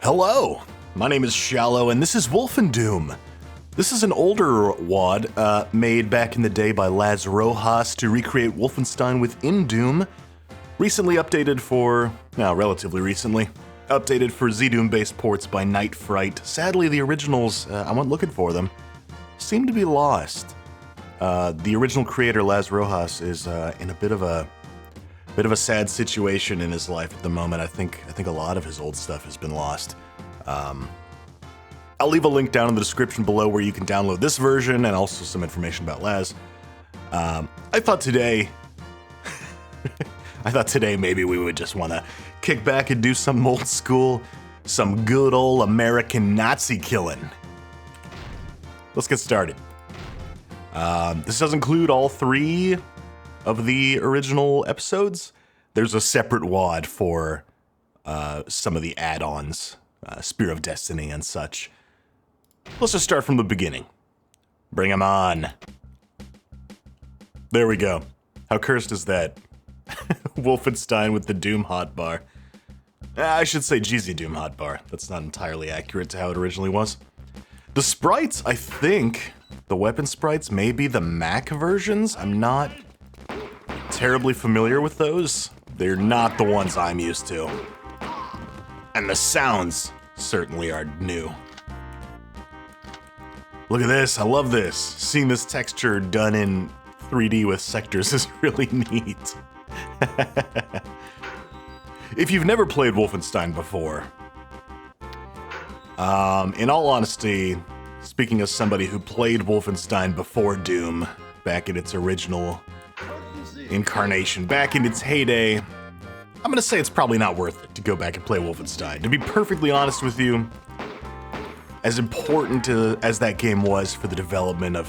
Hello, my name is Shallow, and this is WolfenDoom. This is an older WOD made back in the day by Laz Rojas to recreate Wolfenstein within Doom. Recently updated for, relatively recently, updated for ZDoom-based ports by Night Fright. Sadly, the originals, I went looking for them, seem to be lost. The original creator, Laz Rojas, is in a bit of a sad situation in his life at the moment. I think a lot of his old stuff has been lost. I'll leave a link down in the description below where you can download this version and also some information about Laz. I thought today maybe we would just want to kick back and do some old school, some good old American Nazi killing. Let's get started. This does include all 3 of the original episodes. There's a separate WOD for some of the add-ons, Spear of Destiny and such. Let's just start from the beginning. Bring 'em on. There we go. How cursed is that? Wolfenstein with the Doom hotbar. I should say GZ Doom hotbar. That's not entirely accurate to how it originally was. The sprites, I think, the weapon sprites may be the Mac versions. I'm not terribly familiar with those. They're not the ones I'm used to. And the sounds certainly are new. Look at this, I love this. Seeing this texture done in 3D with sectors is really neat. If you've never played Wolfenstein before, in all honesty, speaking as somebody who played Wolfenstein before Doom, back in its original incarnation, back in its heyday, I'm gonna say it's probably not worth it to go back and play Wolfenstein. To be perfectly honest with you, as important as that game was for the development of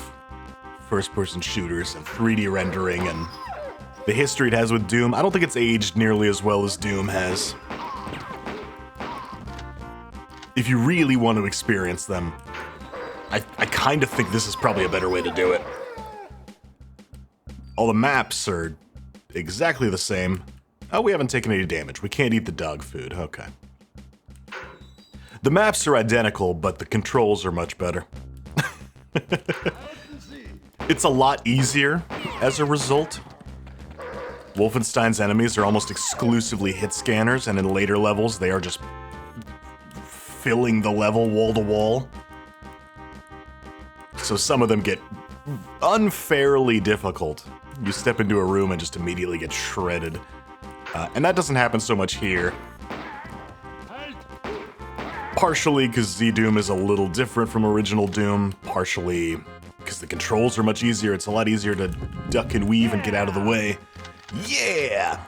first-person shooters and 3D rendering and the history it has with Doom, I don't think it's aged nearly as well as Doom has. If you really want to experience them, I kind of think this is probably a better way to do it. All the maps are exactly the same. Oh, we haven't taken any damage. We can't eat the dog food. Okay. The maps are identical, but the controls are much better. It's a lot easier as a result. Wolfenstein's enemies are almost exclusively hit scanners, and in later levels, they are just filling the level wall to wall. So some of them get unfairly difficult. You step into a room and just immediately get shredded. And that doesn't happen so much here. Partially because Z-Doom is a little different from original Doom, partially because the controls are much easier. It's a lot easier to duck and weave and get out of the way. Yeah!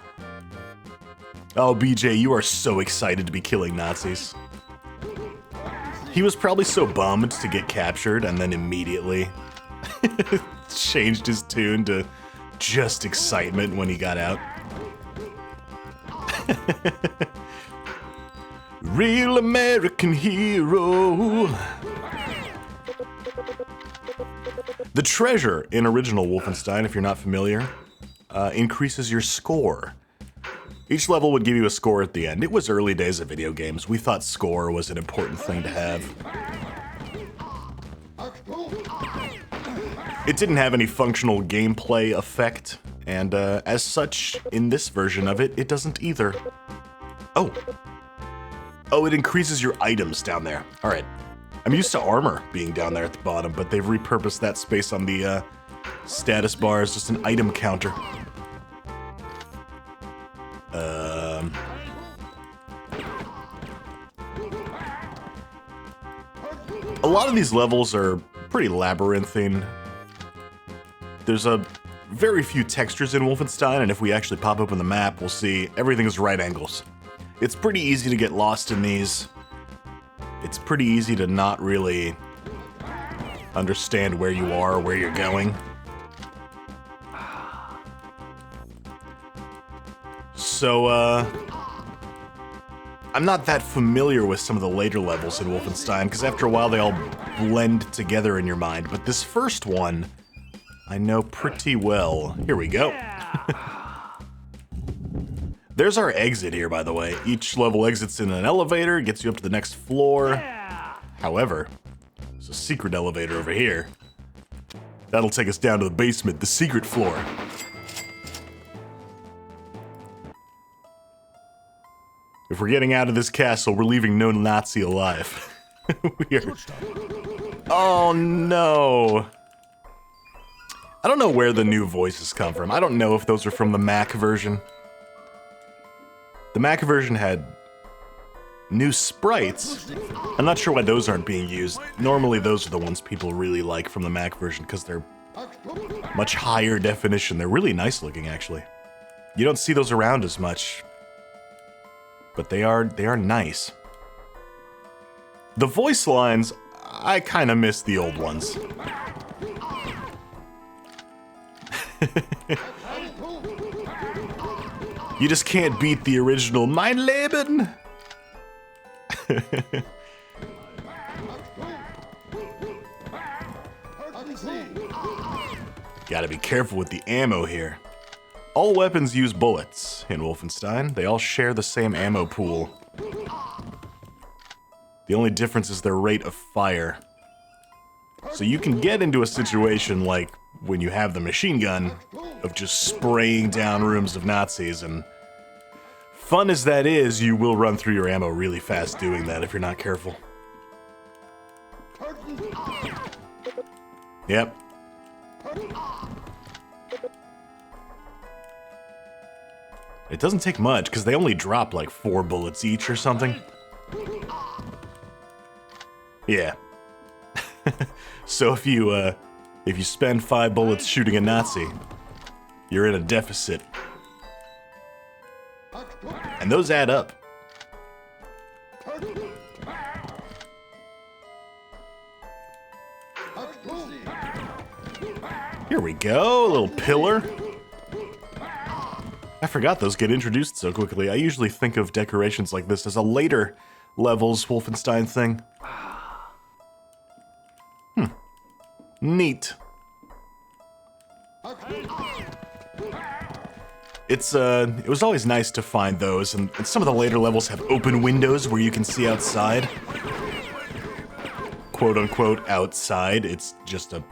Oh, BJ, you are so excited to be killing Nazis. He was probably so bummed to get captured and then immediately changed his tune to just excitement when he got out. Real American hero. The treasure in original Wolfenstein, if you're not familiar, increases your score. Each level would give you a score at the end. It was early days of video games. We thought score was an important thing to have. It didn't have any functional gameplay effect, and as such, in this version of it, it doesn't either. Oh, it increases your items down there. All right. I'm used to armor being down there at the bottom, but they've repurposed that space on the status bar as just an item counter. A lot of these levels are pretty labyrinthine. There's a very few textures in Wolfenstein, and if we actually pop open the map, we'll see everything is right angles. It's pretty easy to get lost in these. It's pretty easy to not really understand where you are or where you're going. So, I'm not that familiar with some of the later levels in Wolfenstein, because after a while they all blend together in your mind, but this first one, I know pretty well. Here we go. There's our exit here, by the way. Each level exits in an elevator, gets you up to the next floor. However, there's a secret elevator over here. That'll take us down to the basement, the secret floor. If we're getting out of this castle, we're leaving no Nazi alive. Oh no. I don't know where the new voices come from. I don't know if those are from the Mac version. The Mac version had new sprites. I'm not sure why those aren't being used. Normally those are the ones people really like from the Mac version because they're much higher definition. They're really nice looking, actually. You don't see those around as much, but they are nice. The voice lines, I kind of miss the old ones. You just can't beat the original Mein Leben. Gotta be careful with the ammo here. All weapons use bullets in Wolfenstein. They all share the same ammo pool. The only difference is their rate of fire. So you can get into a situation like when you have the machine gun of just spraying down rooms of Nazis, and fun as that is, you will run through your ammo really fast doing that if you're not careful. Yep. It doesn't take much, because they only drop like 4 bullets each or something. Yeah. So if you spend 5 bullets shooting a Nazi, you're in a deficit. And those add up. Here we go, a little pillar. I forgot those get introduced so quickly. I usually think of decorations like this as a later levels Wolfenstein thing. Neat. It was always nice to find those, and some of the later levels have open windows where you can see outside. Quote-unquote outside. It's just a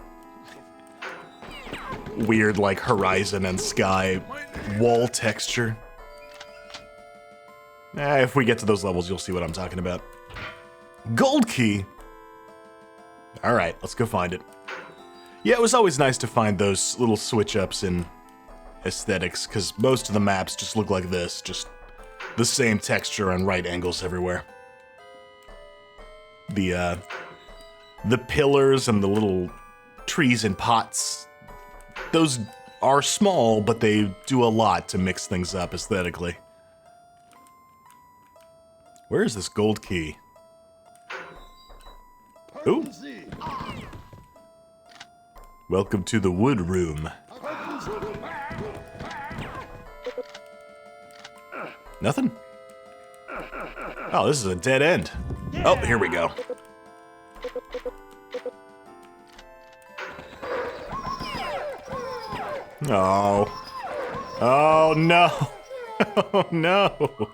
weird, like, horizon and sky wall texture. If we get to those levels, you'll see what I'm talking about. Gold key! Alright, let's go find it. Yeah, it was always nice to find those little switch-ups in aesthetics, because most of the maps just look like this, just the same texture and right angles everywhere. The pillars and the little trees and pots, those are small, but they do a lot to mix things up aesthetically. Where is this gold key? Ooh. Welcome to the wood room. Nothing? Oh, this is a dead end. Oh, here we go. Oh. Oh, no. Oh, no.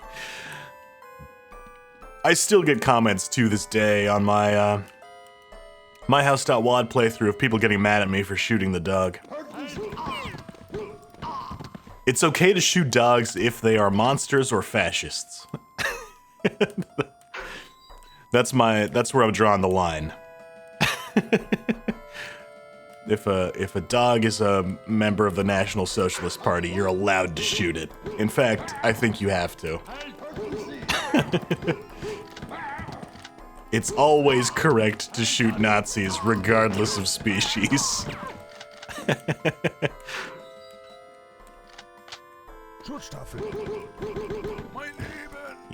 I still get comments to this day on my, myhouse.wad playthrough of people getting mad at me for shooting the dog. It's okay to shoot dogs if they are monsters or fascists. That's where I'm drawing the line. If a dog is a member of the National Socialist Party, you're allowed to shoot it. In fact, I think you have to. It's always correct to shoot Nazis, regardless of species.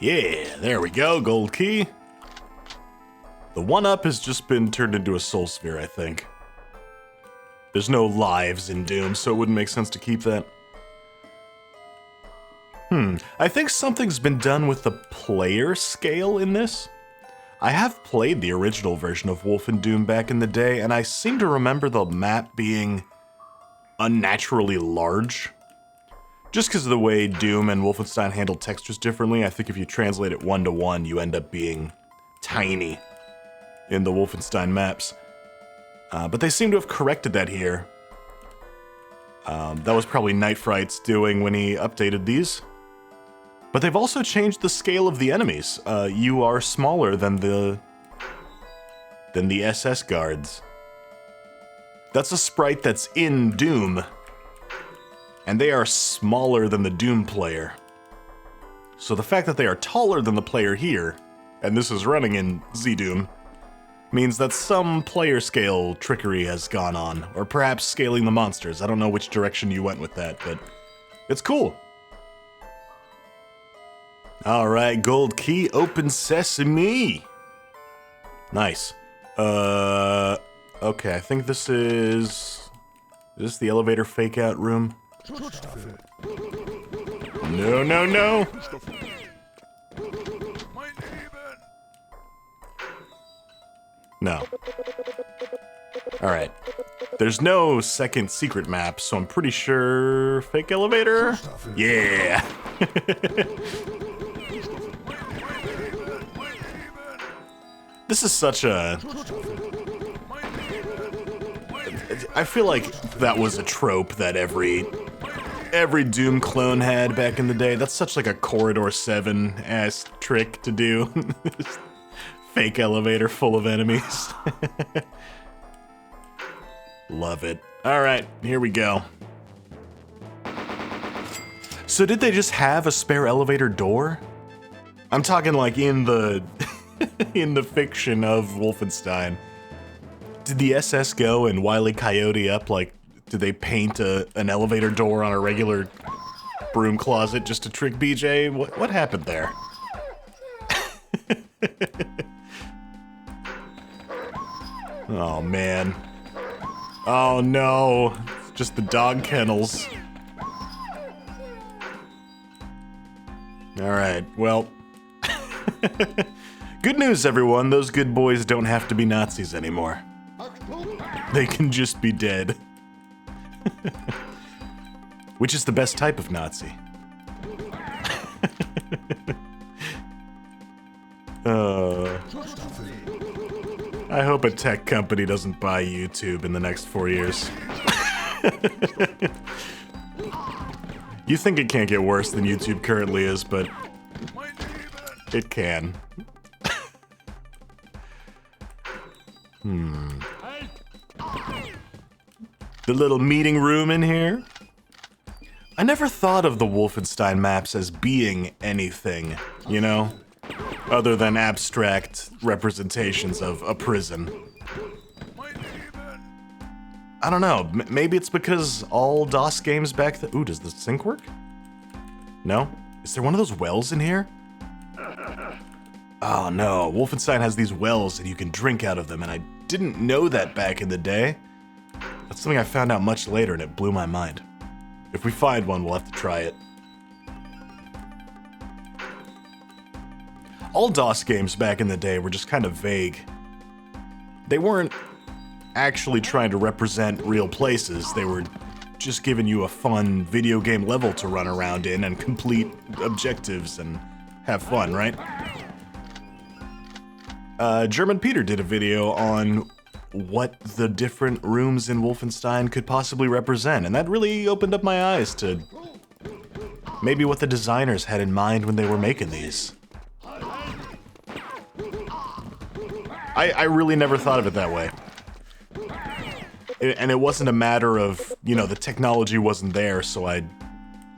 Yeah, there we go, gold key. The 1-up has just been turned into a soul sphere, I think. There's no lives in Doom, so it wouldn't make sense to keep that. I think something's been done with the player scale in this. I have played the original version of WolfenDoom back in the day, and I seem to remember the map being unnaturally large. Just because of the way Doom and Wolfenstein handle textures differently, I think if you translate it 1-to-1, you end up being tiny in the Wolfenstein maps. But they seem to have corrected that here. That was probably Night Fright's doing when he updated these. But they've also changed the scale of the enemies. You are smaller than the SS guards. That's a sprite that's in Doom. And they are smaller than the Doom player. So the fact that they are taller than the player here, and this is running in Z-Doom, means that some player scale trickery has gone on, or perhaps scaling the monsters. I don't know which direction you went with that, but it's cool. Alright, gold key, open sesame. Nice. Okay, I think this is this the elevator fake out room? No, no, no! No. Alright. There's no second secret map, so I'm pretty sure... Fake elevator? Yeah! This is such a... I feel like that was a trope that every Doom clone had back in the day. That's such like a Corridor 7-ass trick to do. Fake elevator full of enemies. Love it. Alright, here we go. So did they just have a spare elevator door? I'm talking like in the in the fiction of Wolfenstein. Did the SS go and Wile E. Coyote up, like, did they paint an elevator door on a regular broom closet just to trick BJ? What happened there? Oh, man. Oh, no. It's just the dog kennels. Alright, well... Good news, everyone. Those good boys don't have to be Nazis anymore. They can just be dead. Which is the best type of Nazi. I hope a tech company doesn't buy YouTube in the next 4 years. You think it can't get worse than YouTube currently is, but it can. The little meeting room in here. I never thought of the Wolfenstein maps as being anything, you know? Other than abstract representations of a prison. I don't know, maybe it's because all DOS games back then... Ooh, does the sink work? No? Is there one of those wells in here? Oh no, Wolfenstein has these wells and you can drink out of them, and I didn't know that back in the day. That's something I found out much later and it blew my mind. If we find one, we'll have to try it. All DOS games back in the day were just kind of vague. They weren't actually trying to represent real places, they were just giving you a fun video game level to run around in and complete objectives and have fun, right? German Peter did a video on what the different rooms in Wolfenstein could possibly represent, and that really opened up my eyes to maybe what the designers had in mind when they were making these. I really never thought of it that way. And it wasn't a matter of, you know, the technology wasn't there, so I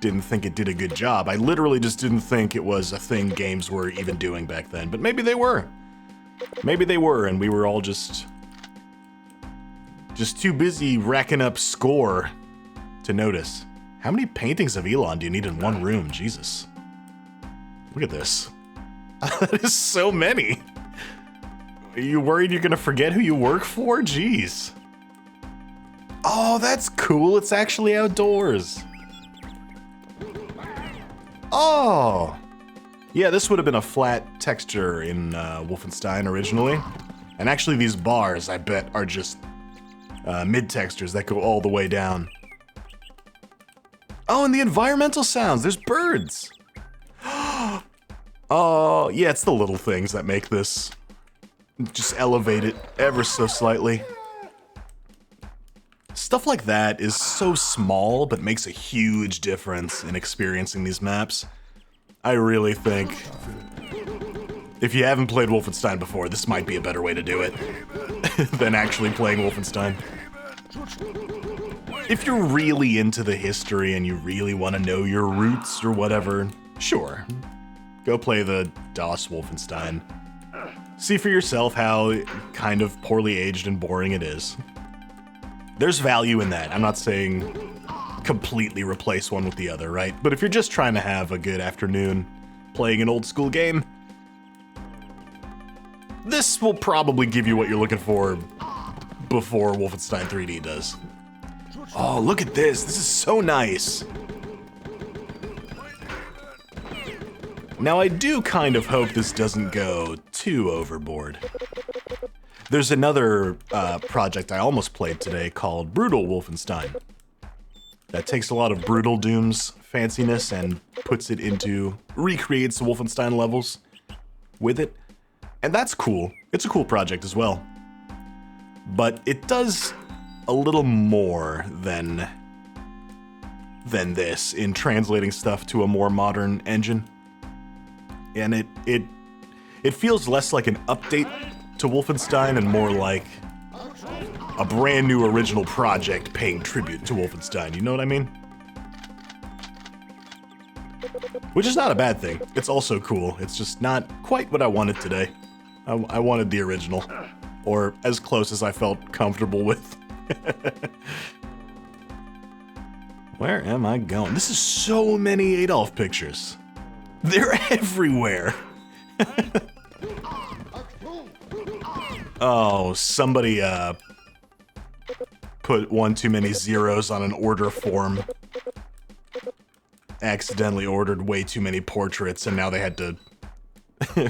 didn't think it did a good job. I literally just didn't think it was a thing games were even doing back then, but maybe they were. Maybe they were, and we were all just too busy racking up score to notice. How many paintings of Elon do you need in one room? Jesus. Look at this. That is so many. Are you worried you're gonna forget who you work for? Jeez. Oh, that's cool. It's actually outdoors. Oh. Yeah, this would have been a flat texture in Wolfenstein originally. And actually these bars, I bet, are just mid-textures that go all the way down. Oh, and the environmental sounds. There's birds. Oh, yeah, it's the little things that make this just elevate it ever so slightly. Stuff like that is so small, but makes a huge difference in experiencing these maps. I really think if you haven't played Wolfenstein before, this might be a better way to do it than actually playing Wolfenstein. If you're really into the history and you really want to know your roots or whatever, sure. Go play the DOS Wolfenstein. See for yourself how kind of poorly aged and boring it is. There's value in that. I'm not saying completely replace one with the other, right? But if you're just trying to have a good afternoon playing an old school game, this will probably give you what you're looking for before Wolfenstein 3D does. Oh, look at this. This is so nice. Now, I do kind of hope this doesn't go too overboard. There's another project I almost played today called Brutal Wolfenstein. That takes a lot of WolfenDoom's fanciness and puts it into, recreates the Wolfenstein levels with it. And that's cool. It's a cool project as well. But it does a little more than this in translating stuff to a more modern engine. And it feels less like an update to Wolfenstein and more like a brand new original project paying tribute to Wolfenstein, you know what I mean? Which is not a bad thing. It's also cool. It's just not quite what I wanted today. I wanted the original, or as close as I felt comfortable with. Where am I going? This is so many Adolf pictures. They're everywhere. Oh, somebody put one too many zeros on an order form. Accidentally ordered way too many portraits, and now they had to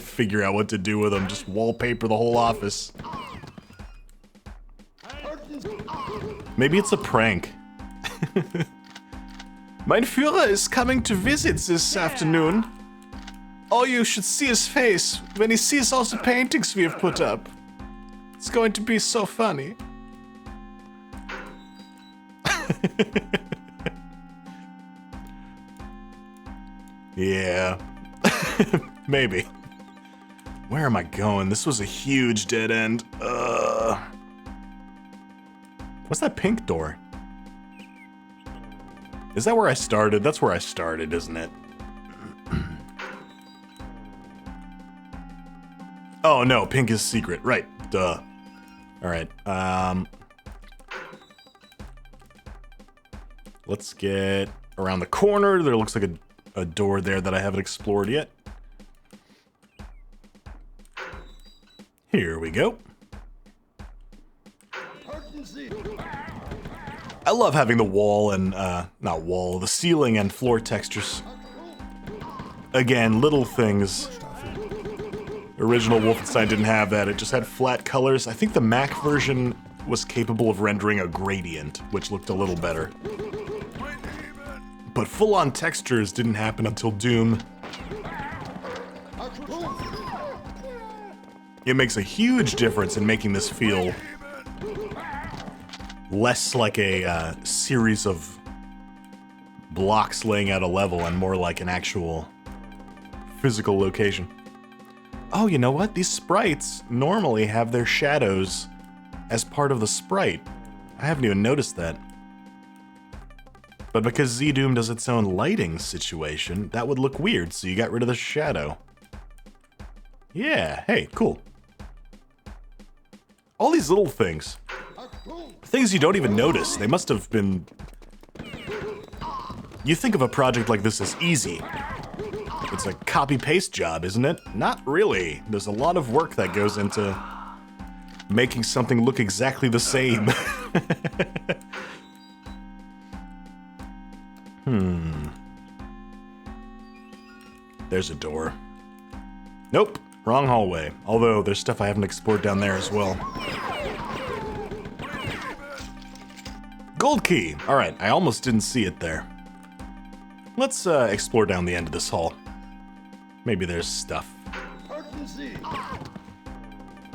figure out what to do with them. Just wallpaper the whole office. Maybe it's a prank. Mein Führer is coming to visit this afternoon. Oh, you should see his face when he sees all the paintings we have put up. It's going to be so funny. Yeah. Maybe. Where am I going? This was a huge dead end. What's that pink door? Is that where I started? That's where I started, isn't it? Oh no, pink is secret. Right. Duh. Alright. Let's get around the corner. There looks like a door there that I haven't explored yet. Here we go. I love having the wall and, not wall, the ceiling and floor textures. Again, little things. Original Wolfenstein didn't have that, it just had flat colors. I think the Mac version was capable of rendering a gradient, which looked a little better. But full-on textures didn't happen until Doom. It makes a huge difference in making this feel less like a series of blocks laying out a level and more like an actual physical location. Oh, you know what? These sprites normally have their shadows as part of the sprite. I haven't even noticed that. But because Z-Doom does its own lighting situation, that would look weird, so you got rid of the shadow. Yeah, hey, cool. All these little things. Things you don't even notice. They must have been... You think of a project like this as easy. It's a copy-paste job, isn't it? Not really. There's a lot of work that goes into making something look exactly the same. There's a door. Nope, wrong hallway. Although, there's stuff I haven't explored down there as well. Gold key! Alright, I almost didn't see it there. Let's explore down the end of this hall. Maybe there's stuff.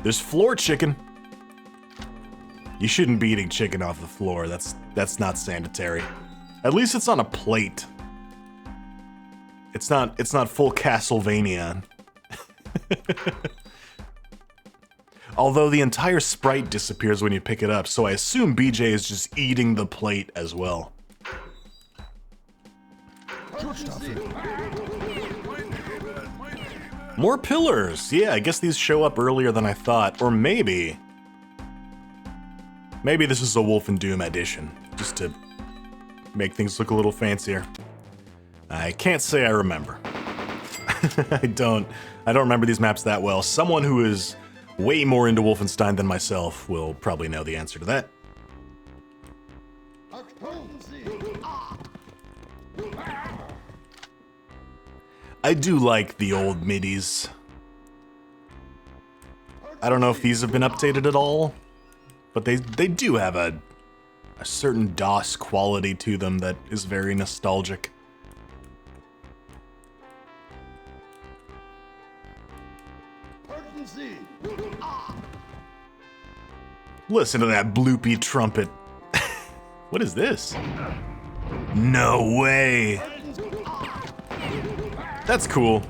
There's floor chicken. You shouldn't be eating chicken off the floor. That's not sanitary. At least it's on a plate. It's not full Castlevania. Although the entire sprite disappears when you pick it up, so I assume BJ is just eating the plate as well. More pillars! Yeah, I guess these show up earlier than I thought. Or maybe this is a WolfenDoom edition, just to make things look a little fancier. I can't say I remember. I don't remember these maps that well. Someone who is way more into Wolfenstein than myself will probably know the answer to that. I do like the old midis. I don't know if these have been updated at all, but they do have a certain DOS quality to them that is very nostalgic. Listen to that bloopy trumpet. What is this? No way! That's cool.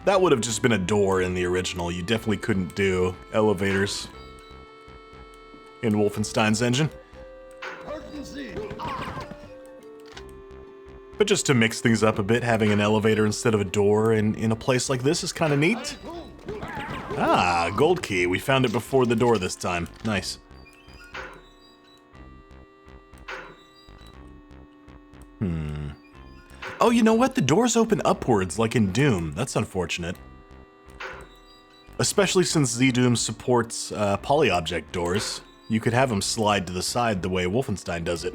That would have just been a door in the original. You definitely couldn't do elevators in Wolfenstein's engine. But just to mix things up a bit, having an elevator instead of a door in a place like this is kind of neat. Ah, gold key. We found it before the door this time. Nice. Oh, you know what? The doors open upwards, like in Doom. That's unfortunate. Especially since Z-Doom supports polyobject doors. You could have them slide to the side the way Wolfenstein does it.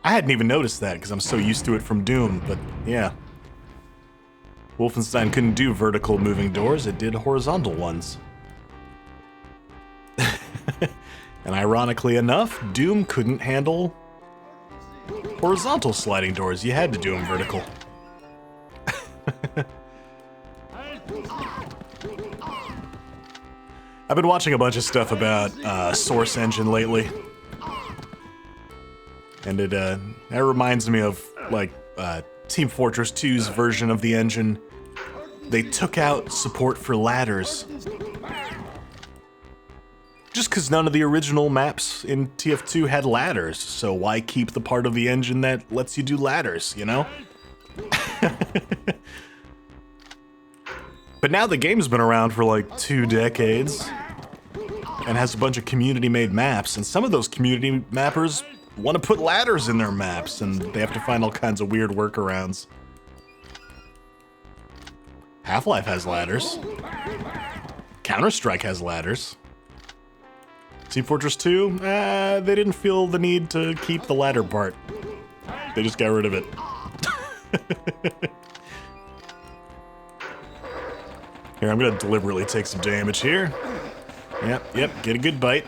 I hadn't even noticed that because I'm so used to it from Doom, but yeah. Wolfenstein couldn't do vertical moving doors, it did horizontal ones. And ironically enough, Doom couldn't handle horizontal sliding doors. You had to do them vertical. I've been watching a bunch of stuff about Source Engine lately. And that reminds me of, like, Team Fortress 2's version of the engine. They took out support for ladders. Just because none of the original maps in TF2 had ladders, so why keep the part of the engine that lets you do ladders, you know? But now the game's been around for like 2 decades and has a bunch of community-made maps, and some of those community mappers want to put ladders in their maps, and they have to find all kinds of weird workarounds. Half-Life has ladders. Counter-Strike has ladders. Team Fortress 2, they didn't feel the need to keep the ladder part. They just got rid of it. Here, I'm gonna deliberately take some damage here. Yep, get a good bite.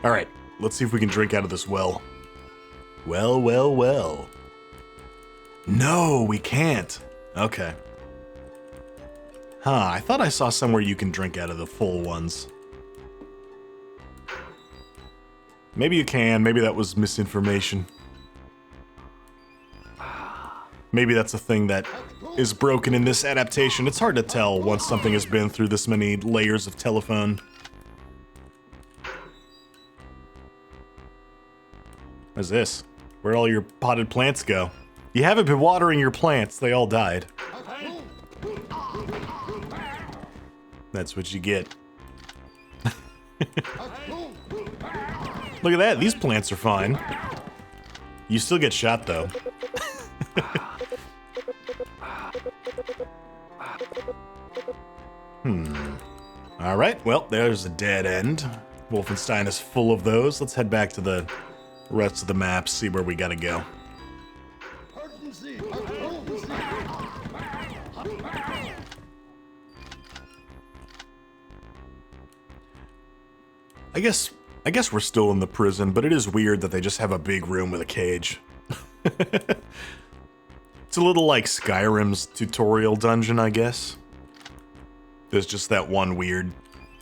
Alright, let's see if we can drink out of this well. Well. No, we can't. Okay. Huh, I thought I saw somewhere you can drink out of the full ones. Maybe you can, maybe that was misinformation. Maybe that's a thing that is broken in this adaptation. It's hard to tell once something has been through this many layers of telephone. What's this? Where'd all your potted plants go? You haven't been watering your plants, they all died. That's what you get. Look at that, these plants are fine. You still get shot though. Alright, well, there's a dead end. Wolfenstein is full of those. Let's head back to the rest of the map, see where we gotta go. I guess I guess we're still in the prison, but it is weird that they just have a big room with a cage. It's a little like Skyrim's tutorial dungeon, I guess. There's just that one weird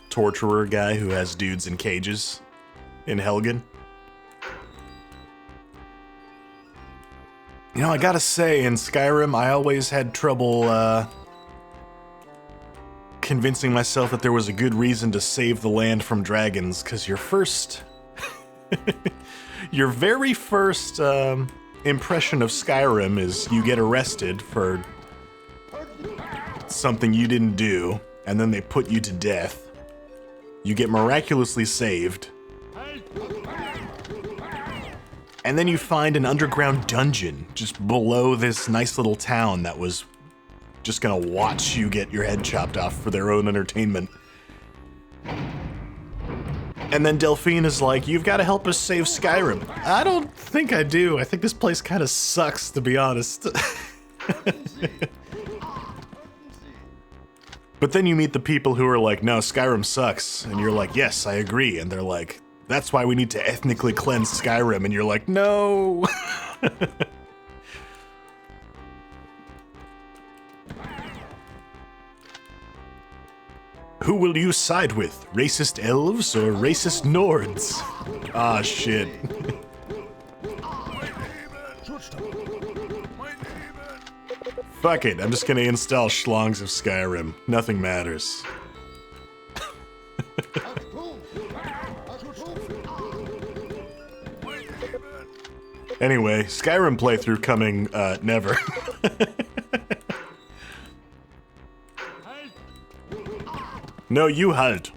torturer guy who has dudes in cages in Helgen. You know, I gotta say, in Skyrim, I always had trouble, convincing myself that there was a good reason to save the land from dragons, because your very first, impression of Skyrim is you get arrested for something you didn't do, and then they put you to death. You get miraculously saved. And then you find an underground dungeon just below this nice little town that was just gonna watch you get your head chopped off for their own entertainment. And then Delphine is like, you've got to help us save Skyrim. I don't think I do. I think this place kind of sucks, to be honest. But then you meet the people who are like, no, Skyrim sucks. And you're like, yes, I agree. And they're like, that's why we need to ethnically cleanse Skyrim. And you're like, no. Who will you side with? Racist elves or racist Nords? Ah, shit. Fuck it, I'm just gonna install Schlongs of Skyrim. Nothing matters. Anyway, Skyrim playthrough coming, never. No, you halt.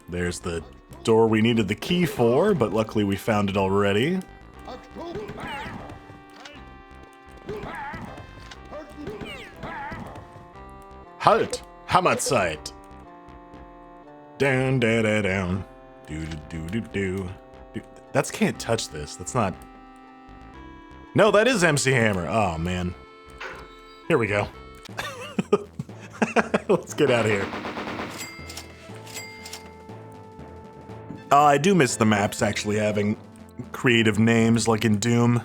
There's the door we needed the key for, but luckily we found it already. Halt! Hammerzeit! Down, down, down, down. Do, do, do, do, do. That's can't touch this. That's not... No, that is MC Hammer. Oh, man. Here we go. Let's get out of here. I do miss the maps actually having creative names like in Doom.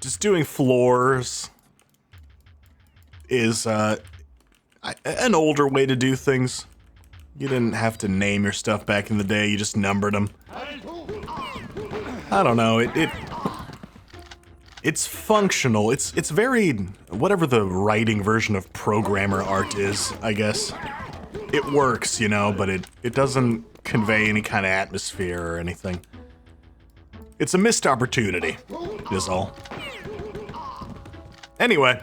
Just doing floors is an older way to do things. You didn't have to name your stuff back in the day, you just numbered them. I don't know, it's functional. It's very, whatever the writing version of programmer art is, I guess. It works, you know, but it doesn't convey any kind of atmosphere or anything. It's a missed opportunity, is all. Anyway,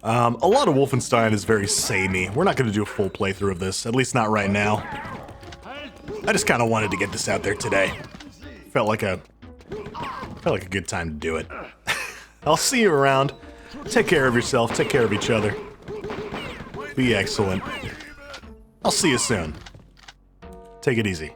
a lot of Wolfenstein is very samey. We're not going to do a full playthrough of this, at least not right now. I just kind of wanted to get this out there today. Felt like a good time to do it. I'll see you around. Take care of yourself, take care of each other. Be excellent. I'll see you soon. Take it easy.